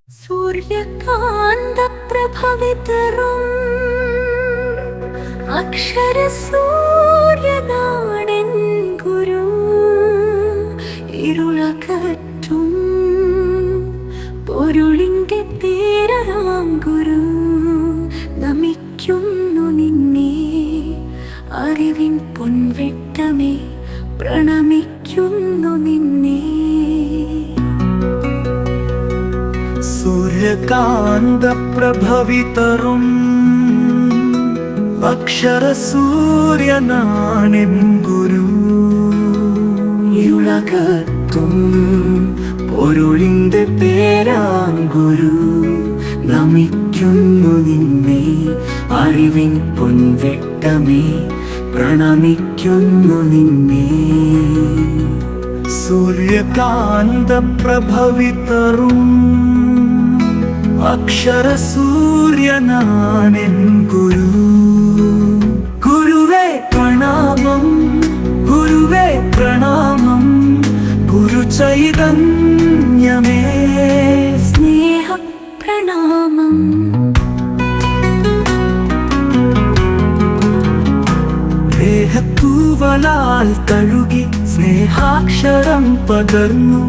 സൂര്യകാന്ത പ്രഭവിതരും അക്ഷര സൂര്യനാടൻ ഗുരു ഇരുളകറ്റും പൊരുളിന്റെ പേരാം ഗുരു നമിക്കുന്നു നിന്നെ അറിവിൻ പൊൻവെട്ടമേ പ്രണമിക്കുന്നു നിന്നെ സൂര്യകാന്ത പ്രഭവിതരും അക്ഷര സൂര്യനാണെൻ ഗുരു ഇരുളകത്തും പൊരുളിന്റെ പേരാം ഗുരു നമിക്കുന്നു നിന്നെ അറിവിൻ പൊൻവെട്ടമേ പ്രണമിക്കുന്നു നിന്നെ സൂര്യകാന്ത പ്രഭവിതരും അക്ഷര സൂര്യനാണെൻ ഗുരു ഗുരുവേ പ്രണാമം ഗുരുവേ പ്രണാമം ഗുരു ചൈതന്യമേ സ്നേഹ പ്രണാമം ദേഹത്തൂവലാൽ തഴുകി സ്നേഹാക്ഷരം പകർന്നു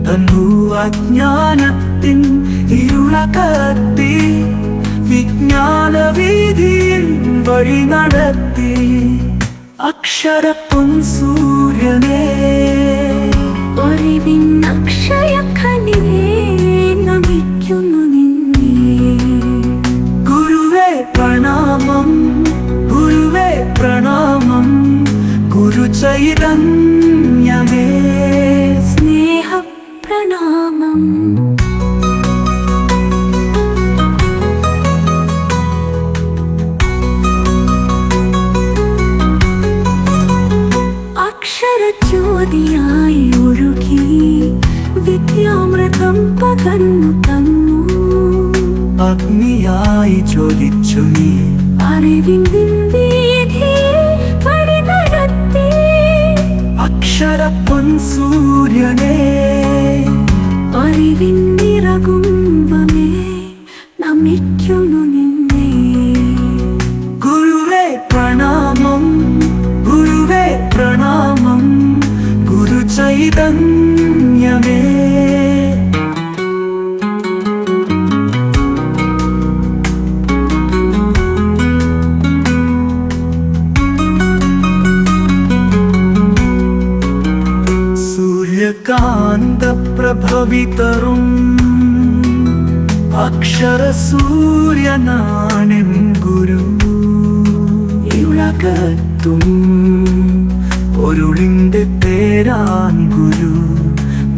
തന്നു അജ്ഞാനത്തിൻ ഇരുളകത്തി വിജ്ഞാന വീതിയിൽ വഴി നടത്തി അക്ഷരപ്പൊൻ സൂര്യനേ അറിവിൻ അക്ഷയഖനിയെ നമിക്കുന്നു നിന്നെ ഗുരുവേ പ്രണാമം ഗുരുവേ പ്രണാമം ഗുരു ചൈതന്യമേ സ്നേഹ പ്രണാമം അക്ഷരജ്യോതിയായി ഒഴുകി വിദ്യാമൃതം പകർന്നു തന്നു അഗ്നിയായി ജ്വലിച്ചു നീ അറിവിൻ വീഥിയിൽ വഴി നടത്തി അക്ഷരപ്പൊൻ സൂര്യനേ അറിവിൻ നിറകുംഭമേ നമിക്കുന്നു നിന്നെ ഗുരുവേ പ്രണാമം ഗുരുവേ പ്രണാമം ഗുരു ചൈതന്യമേ സൂര്യകാന്ത പ്രഭവിതരും അക്ഷര സൂര്യനാണെൻ ഗുരു ഇരുളകത്തും പൊരുളിന്റെ പേരാൻ ഗുരു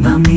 നമി